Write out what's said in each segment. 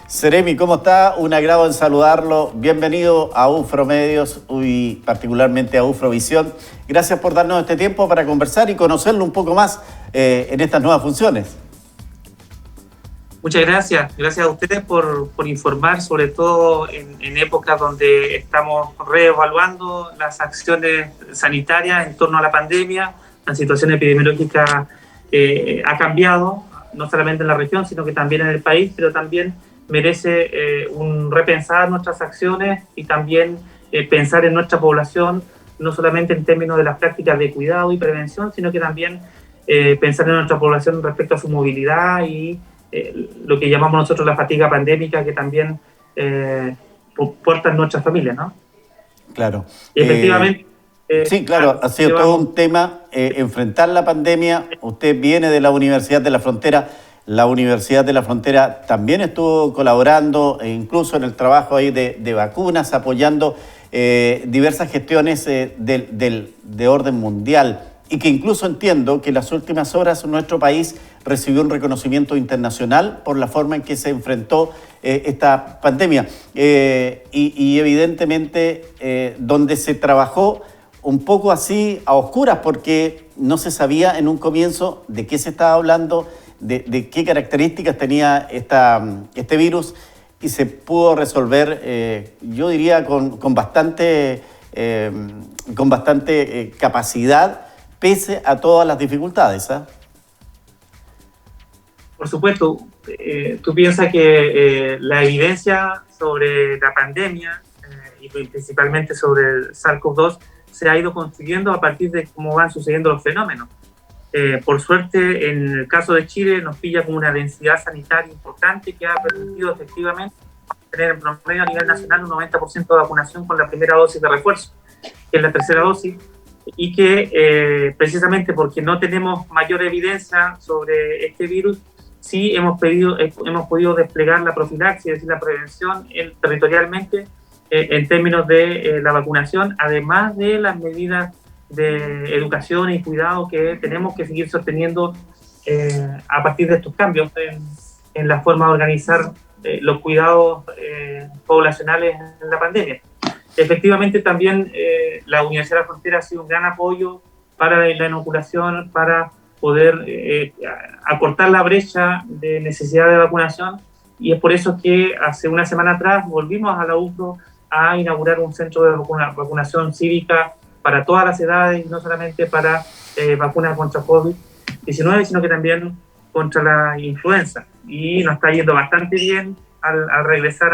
Seremi, ¿cómo está? Un agrado en saludarlo. Bienvenido a UFRO Medios y particularmente a UFRO Visión. Gracias por darnos este tiempo para conversar y conocerlo un poco más en estas nuevas funciones. Muchas gracias. Gracias a ustedes por informar, sobre todo en épocas donde estamos reevaluando las acciones sanitarias en torno a la pandemia. La situación epidemiológica ha cambiado, no solamente en la región, sino que también en el país, pero también merece un repensar nuestras acciones y también pensar en nuestra población, no solamente en términos de las prácticas de cuidado y prevención, sino que también pensar en nuestra población respecto a su movilidad y lo que llamamos nosotros la fatiga pandémica, que también portan nuestras familias, ¿no? Claro. Y efectivamente... sí, claro, ha sido todo un tema enfrentar la pandemia. Usted viene de la Universidad de la Frontera. La Universidad de la Frontera también estuvo colaborando, incluso en el trabajo ahí de vacunas, apoyando diversas gestiones de orden mundial. Y que incluso entiendo que en las últimas horas nuestro país recibió un reconocimiento internacional por la forma en que se enfrentó esta pandemia. Y evidentemente donde se trabajó un poco así a oscuras, porque no se sabía en un comienzo de qué se estaba hablando, de qué características tenía este virus, y se pudo resolver, yo diría, con bastante capacidad, pese a todas las dificultades, ¿eh? Por supuesto, tú piensas que la evidencia sobre la pandemia y principalmente sobre el SARS-CoV-2 se ha ido construyendo a partir de cómo van sucediendo los fenómenos. Por suerte, en el caso de Chile, nos pilla con una densidad sanitaria importante que ha permitido efectivamente tener en promedio a nivel nacional un 90% de vacunación con la primera dosis de refuerzo, que es la tercera dosis, y que precisamente porque no tenemos mayor evidencia sobre este virus, sí hemos podido desplegar la profilaxis, es decir, la prevención territorialmente en términos de la vacunación, además de las medidas de educación y cuidado que tenemos que seguir sosteniendo a partir de estos cambios en la forma de organizar los cuidados poblacionales en la pandemia. Efectivamente, también la Universidad de la Frontera ha sido un gran apoyo para la inoculación, para poder acortar la brecha de necesidad de vacunación, y es por eso que hace una semana atrás volvimos a la UFRO a inaugurar un centro de vacunación cívica para todas las edades, no solamente para vacunas contra COVID-19, sino que también contra la influenza. Y nos está yendo bastante bien al regresar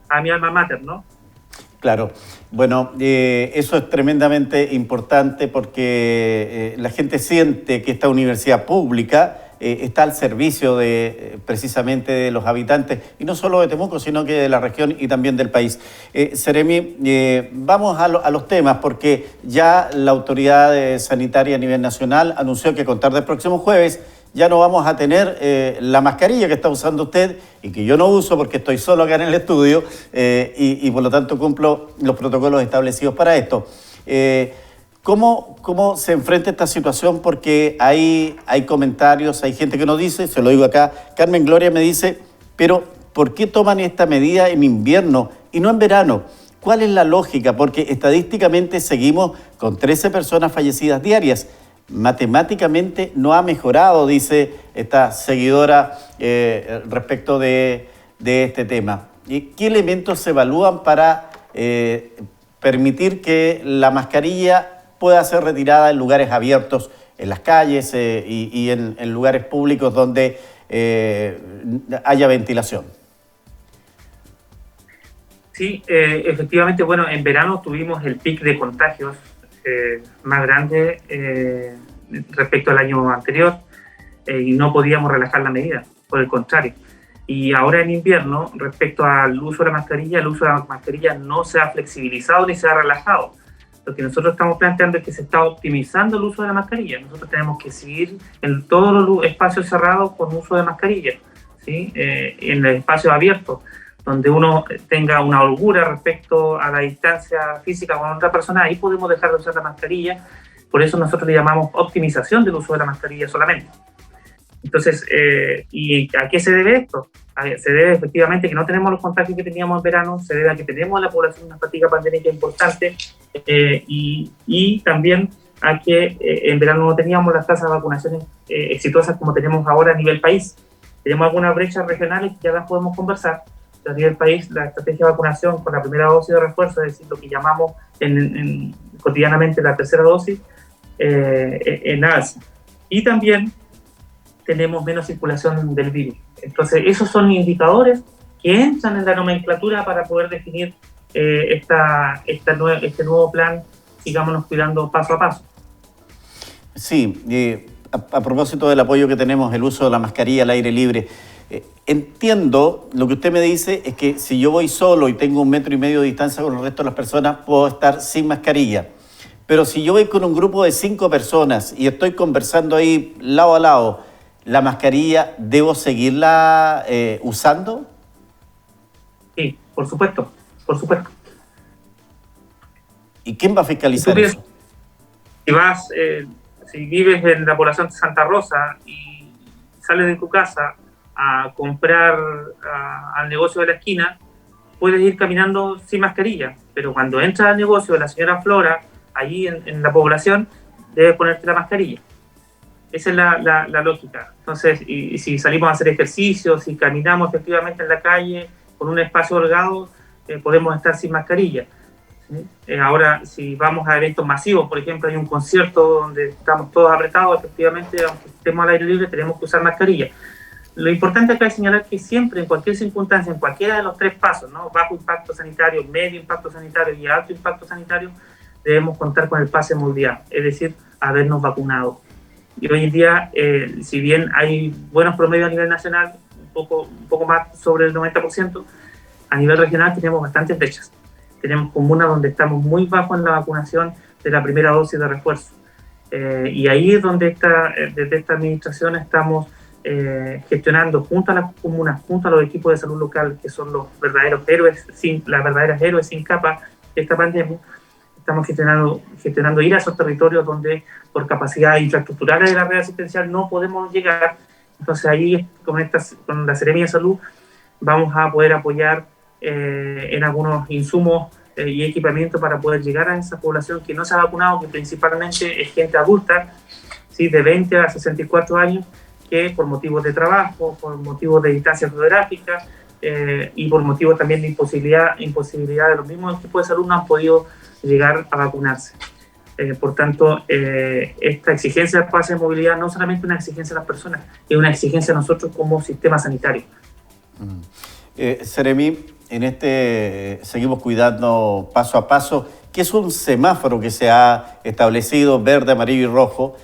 a mi alma mater, ¿no? Claro, bueno, eso es tremendamente importante porque la gente siente que esta universidad pública está al servicio precisamente de los habitantes, y no solo de Temuco, sino que de la región y también del país. Seremi, vamos a los temas, porque ya la autoridad sanitaria a nivel nacional anunció que a contar del próximo jueves ya no vamos a tener la mascarilla que está usando usted y que yo no uso porque estoy solo acá en el estudio y por lo tanto cumplo los protocolos establecidos para esto. ¿Cómo se enfrenta esta situación? Porque hay comentarios, hay gente que nos dice, se lo digo acá, Carmen Gloria me dice, pero ¿por qué toman esta medida en invierno y no en verano? ¿Cuál es la lógica? Porque estadísticamente seguimos con 13 personas fallecidas diarias. Matemáticamente no ha mejorado, dice esta seguidora respecto de este tema. ¿Y qué elementos se evalúan para permitir que la mascarilla pueda ser retirada en lugares abiertos, en las calles y en lugares públicos donde haya ventilación? Sí, efectivamente, bueno, en verano tuvimos el pic de contagios más grande respecto al año anterior y no podíamos relajar la medida, por el contrario. Y ahora en invierno, respecto al uso de la mascarilla, el uso de la mascarilla no se ha flexibilizado ni se ha relajado. Lo que nosotros estamos planteando es que se está optimizando el uso de la mascarilla. Nosotros tenemos que seguir en todos los espacios cerrados con uso de mascarilla, ¿sí? En el espacio abierto, donde uno tenga una holgura respecto a la distancia física con otra persona, ahí podemos dejar de usar la mascarilla. Por eso nosotros le llamamos optimización del uso de la mascarilla solamente. Entonces, ¿y a qué se debe esto? Se debe efectivamente que no tenemos los contagios que teníamos en verano, se debe a que tenemos en la población una fatiga pandémica importante, y también a que en verano no teníamos las tasas de vacunaciones exitosas como tenemos ahora a nivel país. Tenemos algunas brechas regionales que ya las podemos conversar. A nivel país, la estrategia de vacunación con la primera dosis de refuerzo, es decir, lo que llamamos cotidianamente la tercera dosis, en alza. Y también tenemos menos circulación del virus. Entonces, esos son indicadores que entran en la nomenclatura para poder definir este nuevo plan, sigámonos cuidando paso a paso. Sí, a propósito del apoyo que tenemos, el uso de la mascarilla al aire libre, entiendo, lo que usted me dice es que si yo voy solo y tengo 1,5 metros de distancia con el resto de las personas, puedo estar sin mascarilla. Pero si yo voy con un grupo de 5 personas y estoy conversando ahí lado a lado, ¿la mascarilla debo seguirla usando? Sí, por supuesto, por supuesto. ¿Y quién va a fiscalizar eso? Si vives en la población de Santa Rosa y sales de tu casa a comprar al negocio de la esquina, puedes ir caminando sin mascarilla, pero cuando entras al negocio de la señora Flora, allí en la población, debes ponerte la mascarilla. Esa es la lógica. Entonces, y si salimos a hacer ejercicio, si caminamos efectivamente en la calle con un espacio holgado, podemos estar sin mascarilla. ¿Sí? Ahora, si vamos a eventos masivos, por ejemplo, hay un concierto donde estamos todos apretados, efectivamente, aunque estemos al aire libre, tenemos que usar mascarilla. Lo importante acá es señalar que siempre, en cualquier circunstancia, en cualquiera de los 3 pasos, ¿no? Bajo impacto sanitario, medio impacto sanitario y alto impacto sanitario, debemos contar con el pase de movilidad, es decir, habernos vacunado. Y hoy en día, si bien hay buenos promedios a nivel nacional, un poco más sobre el 90%, a nivel regional tenemos bastantes brechas. Tenemos comunas donde estamos muy bajos en la vacunación de la primera dosis de refuerzo. Y ahí es donde desde esta administración estamos gestionando junto a las comunas, junto a los equipos de salud local, que son los verdaderos héroes, las verdaderas héroes sin capa de esta pandemia. Estamos gestionando ir a esos territorios donde por capacidades infraestructurales de la red asistencial no podemos llegar. Entonces ahí con la Seremía de Salud vamos a poder apoyar en algunos insumos y equipamiento para poder llegar a esa población que no se ha vacunado, que principalmente es gente adulta, ¿sí? De 20 a 64 años, que por motivos de trabajo, por motivos de distancia geográfica y por motivos también de imposibilidad de los mismos equipos de salud no han podido llegar a vacunarse. Por tanto, esta exigencia de pase de movilidad no solamente una exigencia de las personas, es una exigencia de nosotros como sistema sanitario. Seremi, seguimos cuidando paso a paso, que es un semáforo que se ha establecido, verde, amarillo y rojo.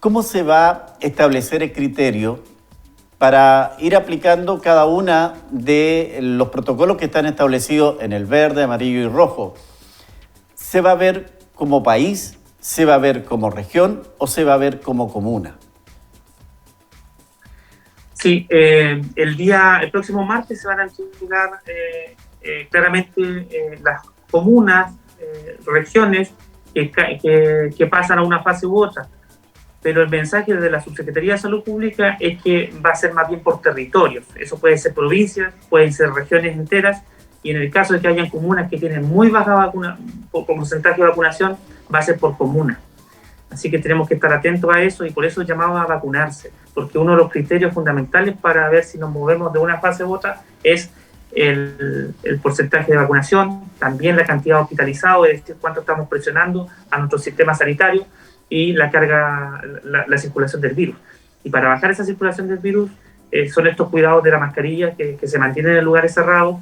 ¿Cómo se va a establecer el criterio para ir aplicando cada una de los protocolos que están establecidos en el verde, amarillo y rojo? ¿Se va a ver como país, se va a ver como región o se va a ver como comuna? Sí, el próximo martes se van a entregar claramente las comunas, regiones que pasan a una fase u otra. Pero el mensaje desde la Subsecretaría de Salud Pública es que va a ser más bien por territorios. Eso puede ser provincias, pueden ser regiones enteras, y en el caso de que hayan comunas que tienen muy baja porcentaje de vacunación, va a ser por comuna. Así que tenemos que estar atentos a eso y por eso llamamos a vacunarse, porque uno de los criterios fundamentales para ver si nos movemos de una fase u otra es el porcentaje de vacunación, también la cantidad de hospitalizados, es decir, cuánto estamos presionando a nuestro sistema sanitario y la carga, la circulación del virus. Y para bajar esa circulación del virus son estos cuidados de la mascarilla que se mantienen en lugares cerrados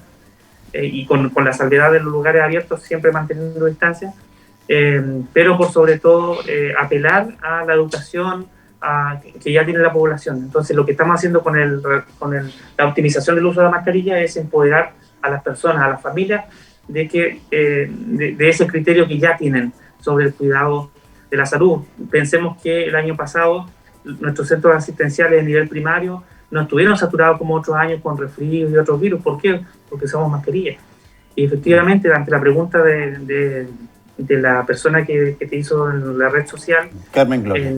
y con la salvedad de los lugares abiertos, siempre manteniendo distancia, pero por sobre todo apelar a la educación que ya tiene la población. Entonces lo que estamos haciendo con la optimización del uso de la mascarilla es empoderar a las personas, a las familias, de ese criterio que ya tienen sobre el cuidado de la salud. Pensemos que el año pasado nuestros centros asistenciales de nivel primario no estuvieron saturados como otros años con resfríos y otros virus. ¿Por qué? Porque usamos mascarillas. Y efectivamente, ante la pregunta de la persona que te hizo en la red social, Carmen Gloria,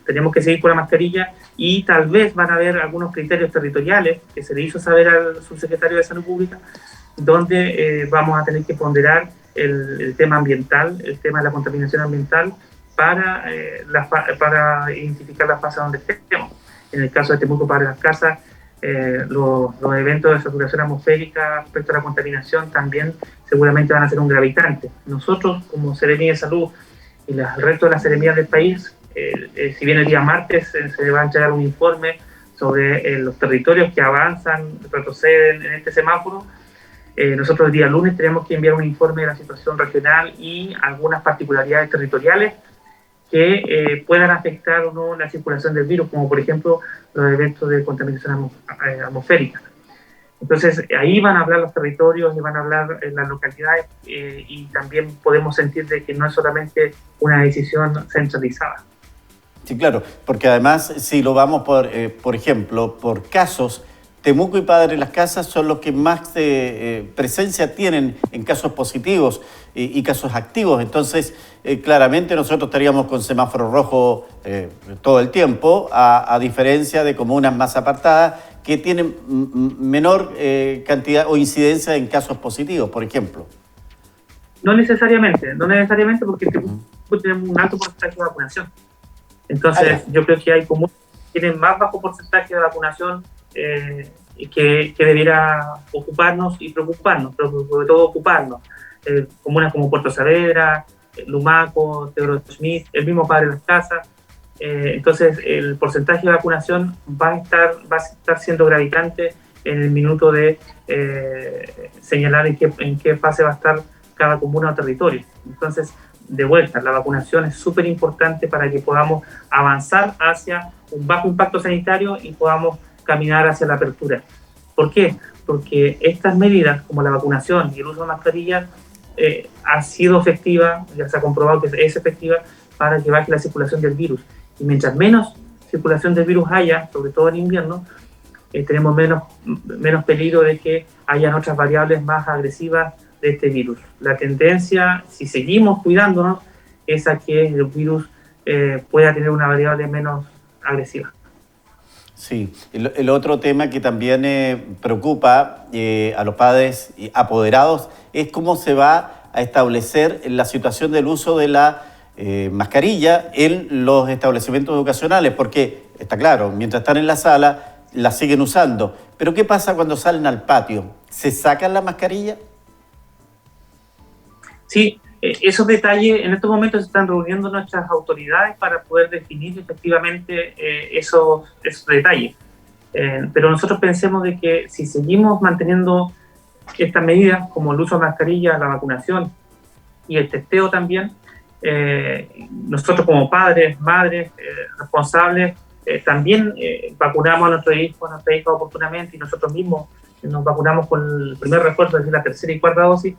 tenemos que seguir con la mascarilla y tal vez van a haber algunos criterios territoriales que se le hizo saber al subsecretario de Salud Pública, donde vamos a tener que ponderar el tema ambiental, el tema de la contaminación ambiental para identificar las fases donde estemos. En el caso de Temuco Padre Las Casas, los eventos de saturación atmosférica respecto a la contaminación también seguramente van a ser un gravitante. Nosotros, como Seremía de Salud y el resto de las seremías del país, si bien el día martes se va a entregar un informe sobre los territorios que avanzan, retroceden en este semáforo, nosotros el día lunes tenemos que enviar un informe de la situación regional y algunas particularidades territoriales que puedan afectar o no la circulación del virus, como por ejemplo los eventos de contaminación atmosférica. Entonces ahí van a hablar los territorios y van a hablar las localidades y también podemos sentir de que no es solamente una decisión centralizada. Sí, claro, porque además si lo vamos por ejemplo, por casos, Temuco y Padre Las Casas son los que más presencia tienen en casos positivos y casos activos. Entonces, claramente nosotros estaríamos con semáforo rojo todo el tiempo, a diferencia de comunas más apartadas que tienen menor cantidad o incidencia en casos positivos, por ejemplo. No necesariamente porque en Temuco tenemos un alto porcentaje de vacunación. Entonces, yo creo que hay comunas que tienen más bajo porcentaje de vacunación que debiera ocuparnos y preocuparnos, pero sobre todo ocuparnos. Comunas como Puerto Saavedra, Lumaco, Teodoro Schmidt, el mismo Padre Las Casas. Entonces, el porcentaje de vacunación va a estar siendo gravitante en el minuto de señalar en qué fase va a estar cada comuna o territorio. Entonces, de vuelta, la vacunación es súper importante para que podamos avanzar hacia un bajo impacto sanitario y podamos caminar hacia la apertura. ¿Por qué? Porque estas medidas, como la vacunación y el uso de mascarillas, ha sido efectiva, ya se ha comprobado que es efectiva para que baje la circulación del virus. Y mientras menos circulación del virus haya, sobre todo en invierno, tenemos menos peligro de que hayan otras variables más agresivas de este virus. La tendencia, si seguimos cuidándonos, es a que el virus pueda tener una variable menos agresiva. Sí, el otro tema que también preocupa a los padres apoderados es cómo se va a establecer la situación del uso de la mascarilla en los establecimientos educacionales, porque está claro, mientras están en la sala la siguen usando, pero ¿qué pasa cuando salen al patio? ¿Se sacan la mascarilla? Sí, esos detalles en estos momentos se están reuniendo nuestras autoridades para poder definir efectivamente esos detalles. Pero nosotros pensemos de que si seguimos manteniendo estas medidas, como el uso de mascarilla, la vacunación y el testeo también, nosotros como padres, madres, responsables, también vacunamos a nuestros hijos, a nuestra hija oportunamente, y nosotros mismos nos vacunamos con el primer refuerzo, es decir, la tercera y cuarta dosis.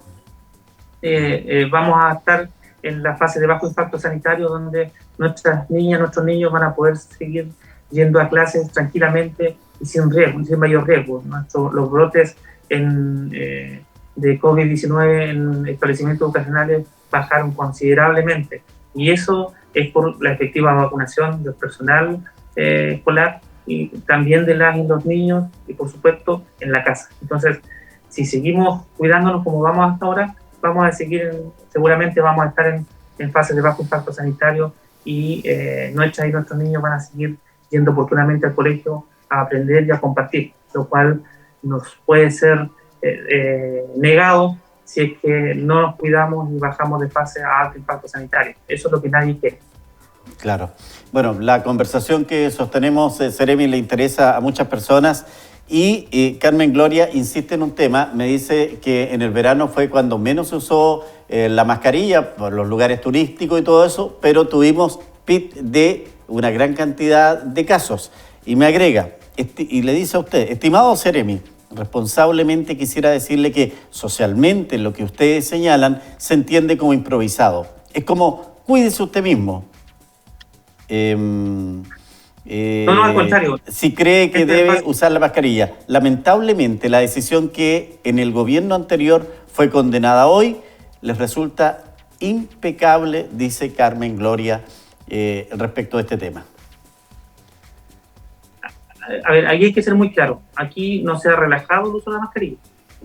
Vamos a estar en la fase de bajo impacto sanitario, donde nuestras niñas, nuestros niños van a poder seguir yendo a clases tranquilamente y sin mayor riesgo. Los brotes de COVID-19 en establecimientos educacionales bajaron considerablemente, y eso es por la efectiva vacunación del personal escolar y también de las y los niños, y por supuesto en la casa. Entonces, si seguimos cuidándonos como vamos hasta ahora, vamos a seguir, seguramente vamos a estar en fases de bajo impacto sanitario, y nuestras y nuestros niños van a seguir yendo oportunamente al colegio a aprender y a compartir, lo cual nos puede ser negado si es que no nos cuidamos y bajamos de fase a alto impacto sanitario. Eso es lo que nadie quiere. Claro. Bueno, la conversación que sostenemos, Seremi, le interesa a muchas personas. Y Carmen Gloria insiste en un tema, me dice que en el verano fue cuando menos se usó la mascarilla por los lugares turísticos y todo eso, pero tuvimos pic de una gran cantidad de casos. Y me agrega, y le dice a usted, estimado Seremi, responsablemente quisiera decirle que socialmente lo que ustedes señalan se entiende como improvisado. Es como, cuídese usted mismo. No, al contrario. Si cree que debe usar la mascarilla. Lamentablemente, la decisión que en el gobierno anterior fue condenada hoy les resulta impecable, dice Carmen Gloria respecto a este tema? A ver, aquí hay que ser muy claro. Aquí no se ha relajado el uso de la mascarilla.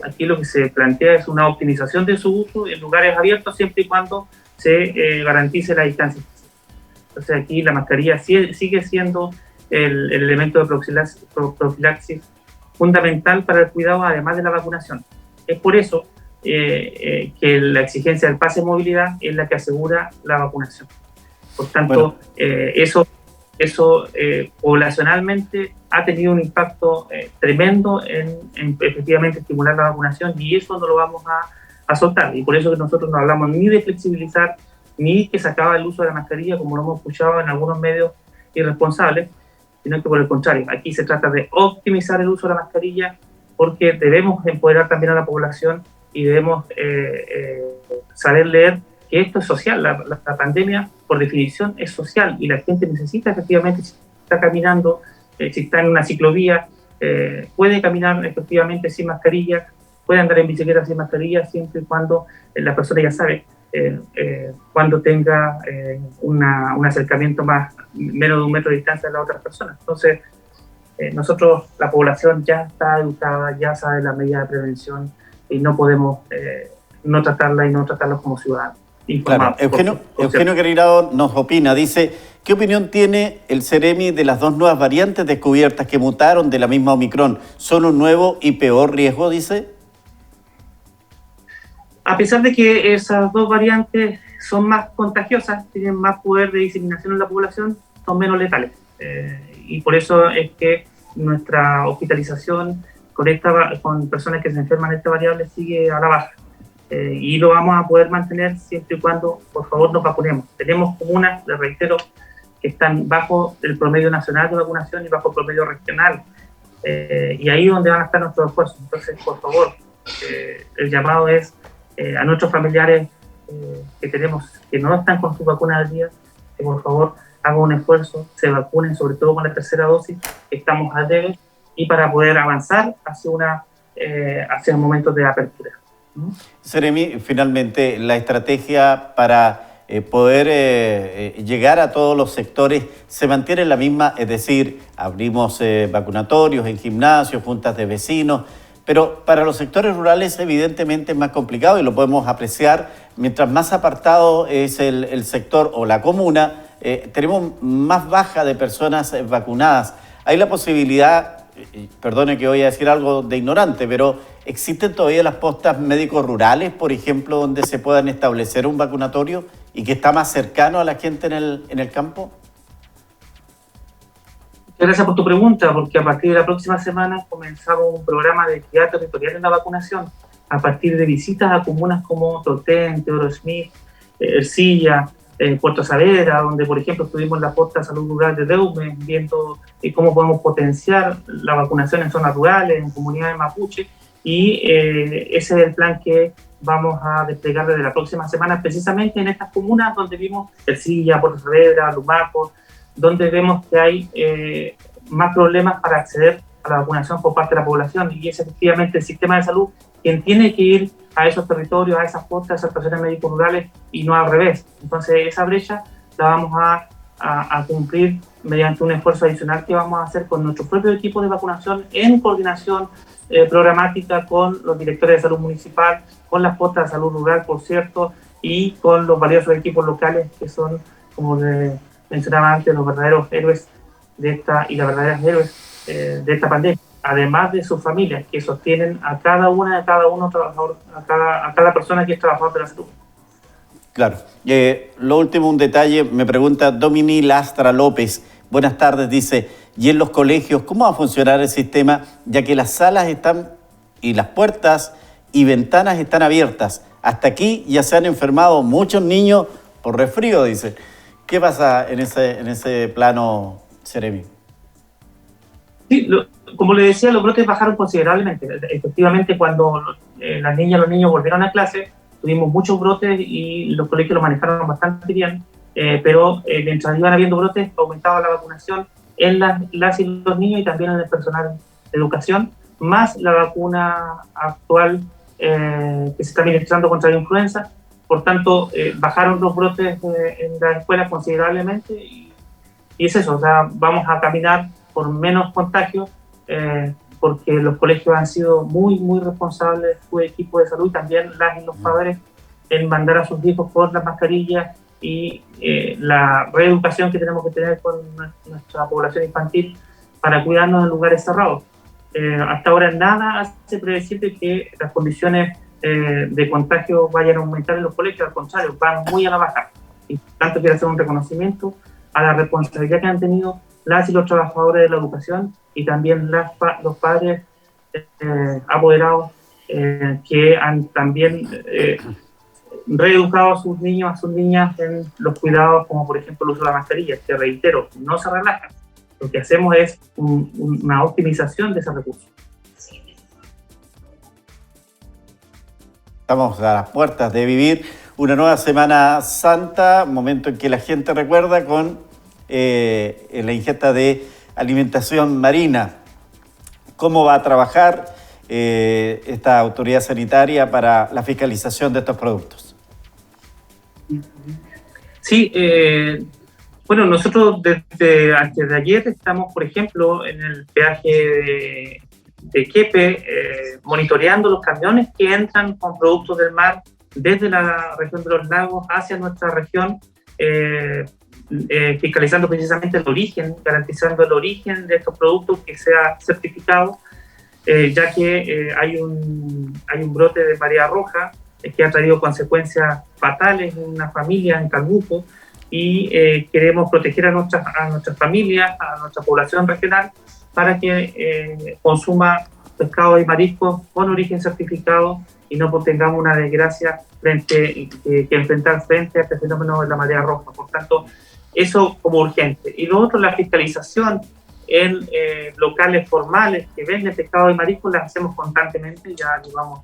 Aquí lo que se plantea es una optimización de su uso en lugares abiertos siempre y cuando se garantice la distancia. Entonces aquí la mascarilla sigue siendo el elemento de profilaxis fundamental para el cuidado, además de la vacunación. Es por eso que la exigencia del pase de movilidad es la que asegura la vacunación. Por tanto, eso poblacionalmente ha tenido un impacto tremendo en efectivamente estimular la vacunación, y eso no lo vamos a soltar. Y por eso que nosotros no hablamos ni de flexibilizar, ni que se acaba el uso de la mascarilla, como lo hemos escuchado en algunos medios irresponsables, sino que por el contrario, aquí se trata de optimizar el uso de la mascarilla, porque debemos empoderar también a la población y debemos saber leer que esto es social. La pandemia, por definición, es social, y la gente necesita efectivamente, si está caminando, si está en una ciclovía, puede caminar efectivamente sin mascarilla, puede andar en bicicleta sin mascarilla, siempre y cuando la persona ya sabe cuando tenga un acercamiento menos de 1 metro de distancia de las otras personas. Entonces, nosotros, la población ya está educada, ya sabe las medidas de prevención, y no podemos no tratarla y no tratarlos como ciudadanos. Claro, Eugenio Queirao nos opina, dice, ¿qué opinión tiene el Ceremi de las 2 nuevas variantes descubiertas que mutaron de la misma Omicron? ¿Son un nuevo y peor riesgo, dice? A pesar de que esas 2 variantes son más contagiosas, tienen más poder de diseminación en la población, son menos letales. Y por eso es que nuestra hospitalización con personas que se enferman de esta variable sigue a la baja. Y lo vamos a poder mantener siempre y cuando, por favor, nos vacunemos. Tenemos comunas, les reitero, que están bajo el promedio nacional de vacunación y bajo el promedio regional. Y ahí es donde van a estar nuestros esfuerzos. Entonces, por favor, el llamado es a nuestros familiares que tenemos, que no están con sus vacunas al día, que por favor hagan un esfuerzo, se vacunen, sobre todo con la 3ª dosis, que estamos al debe, y para poder avanzar hacia momentos de apertura. Ceremi, finalmente, la estrategia para poder llegar a todos los sectores se mantiene la misma, es decir, abrimos vacunatorios en gimnasios, juntas de vecinos, pero para los sectores rurales evidentemente es más complicado y lo podemos apreciar. Mientras más apartado es el sector o la comuna, tenemos más baja de personas vacunadas. Hay la posibilidad, perdone que voy a decir algo de ignorante, pero ¿existen todavía las postas médicos rurales, por ejemplo, donde se puedan establecer un vacunatorio y que está más cercano a la gente en el campo? Gracias por tu pregunta, porque a partir de la próxima semana comenzamos un programa de equidad territorial en la vacunación, a partir de visitas a comunas como Tolten, Teodoro Smith, Ercilla, Puerto Saavedra, donde por ejemplo estuvimos en la posta de salud rural de Deume, viendo cómo podemos potenciar la vacunación en zonas rurales, en comunidades mapuche, y ese es el plan que vamos a desplegar desde la próxima semana, precisamente en estas comunas donde vimos Ercilla, Puerto Saavedra, Lumaco, donde vemos que hay más problemas para acceder a la vacunación por parte de la población, y es efectivamente el sistema de salud quien tiene que ir a esos territorios, a esas postas, a esas estaciones médicos rurales, y no al revés. Entonces esa brecha la vamos a cumplir mediante un esfuerzo adicional que vamos a hacer con nuestro propio equipo de vacunación en coordinación programática con los directores de salud municipal, con las postas de salud rural, por cierto, y con los valiosos equipos locales que son, como mencionaba antes, los verdaderos héroes de esta, y las verdaderas héroes de esta pandemia, además de sus familias que sostienen a cada uno trabajador, a cada persona que es trabajador de la salud. Claro. Lo último, un detalle, me pregunta Domini Lastra López. Buenas tardes, dice, ¿y en los colegios cómo va a funcionar el sistema, ya que las salas están y las puertas y ventanas están abiertas? Hasta aquí ya se han enfermado muchos niños por resfrío, dice. ¿Qué pasa en ese plano, Ceremi? Sí, como le decía, los brotes bajaron considerablemente. Efectivamente, cuando las niñas y los niños volvieron a clase, tuvimos muchos brotes y los colegios lo manejaron bastante bien, pero mientras iban habiendo brotes, aumentaba la vacunación en las y los niños y también en el personal de educación, más la vacuna actual que se está administrando contra la influenza, por tanto, bajaron los brotes en las escuelas considerablemente y es eso, o sea, vamos a caminar por menos contagios porque los colegios han sido muy, muy responsables, su equipo de salud, también las y los padres, en mandar a sus hijos con las mascarillas y la reeducación que tenemos que tener con nuestra población infantil para cuidarnos en lugares cerrados. Hasta ahora nada hace predecible que las condiciones de contagio vayan a aumentar en los colegios, al contrario, van muy a la baja. Y por tanto quiero hacer un reconocimiento a la responsabilidad que han tenido las y los trabajadores de la educación y también los padres apoderados que han también reeducado a sus niños, a sus niñas en los cuidados, como por ejemplo el uso de la mascarilla, que reitero, no se relajan. Lo que hacemos es una optimización de ese recurso. Estamos a las puertas de vivir una nueva Semana Santa, momento en que la gente recuerda con la ingesta de alimentación marina. ¿Cómo va a trabajar esta autoridad sanitaria para la fiscalización de estos productos? Sí, bueno, nosotros desde antes de ayer estamos, por ejemplo, en el peaje de Quepe, monitoreando los camiones que entran con productos del mar desde la región de los lagos hacia nuestra región, fiscalizando precisamente el origen, garantizando el origen de estos productos que sea certificado, ya que hay un brote de marea roja que ha traído consecuencias fatales en una familia en Calbuco y queremos proteger a nuestras familias, a nuestra población regional para que consuma pescado y mariscos con origen certificado y no tengamos una desgracia que enfrentar frente a este fenómeno de la marea roja. Por tanto, eso como urgente. Y lo otro, la fiscalización en locales formales que venden pescado y mariscos, las hacemos constantemente, ya llevamos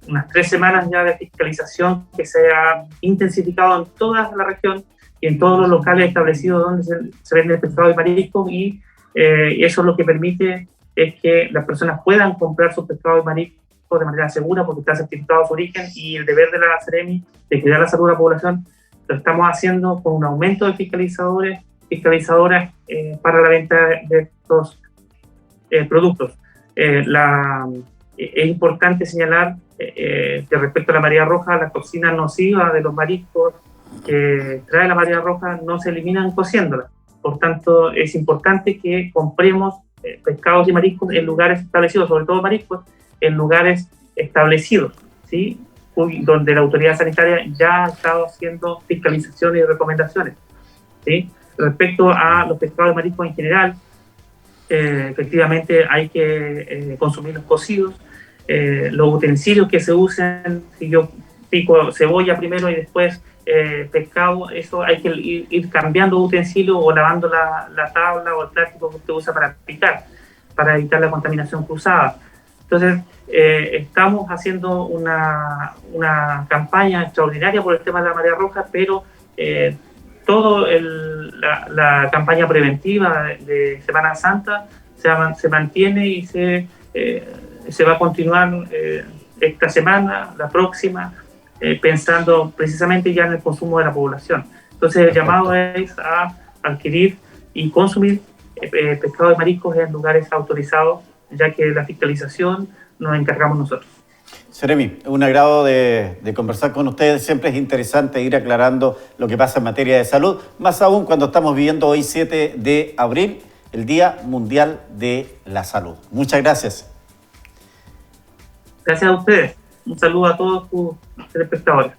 unas 3 semanas ya de fiscalización que se ha intensificado en toda la región y en todos los locales establecidos donde se vende pescado y mariscos y eso lo que permite es que las personas puedan comprar sus pescados y mariscos de manera segura porque está certificado su origen y el deber de la Seremi de cuidar la salud de la población lo estamos haciendo con un aumento de fiscalizadoras para la venta de estos productos. Es importante señalar que respecto a la marea roja, las toxinas nocivas de los mariscos que trae la marea roja no se eliminan cociéndolas. Por tanto, es importante que compremos pescados y mariscos en lugares establecidos, sobre todo mariscos, en lugares establecidos, ¿sí? Donde la autoridad sanitaria ya ha estado haciendo fiscalizaciones y recomendaciones, ¿sí? Respecto a los pescados y mariscos en general, efectivamente hay que consumirlos cocidos. Los utensilios que se usen, si yo pico cebolla primero y después pescado, eso hay que ir cambiando utensilios o lavando la tabla o el plástico que usted usa para picar, para evitar la contaminación cruzada. Entonces, estamos haciendo una campaña extraordinaria por el tema de la marea roja, pero toda la campaña preventiva de Semana Santa se mantiene y se va a continuar esta semana, la próxima, pensando precisamente ya en el consumo de la población. Entonces el llamado es a adquirir y consumir pescado y mariscos en lugares autorizados, ya que la fiscalización nos encargamos nosotros. Seremi, un agrado de conversar con ustedes. Siempre es interesante ir aclarando lo que pasa en materia de salud, más aún cuando estamos viviendo hoy 7 de abril, el Día Mundial de la Salud. Muchas gracias. Gracias a ustedes. Un saludo a todos tus espectadores.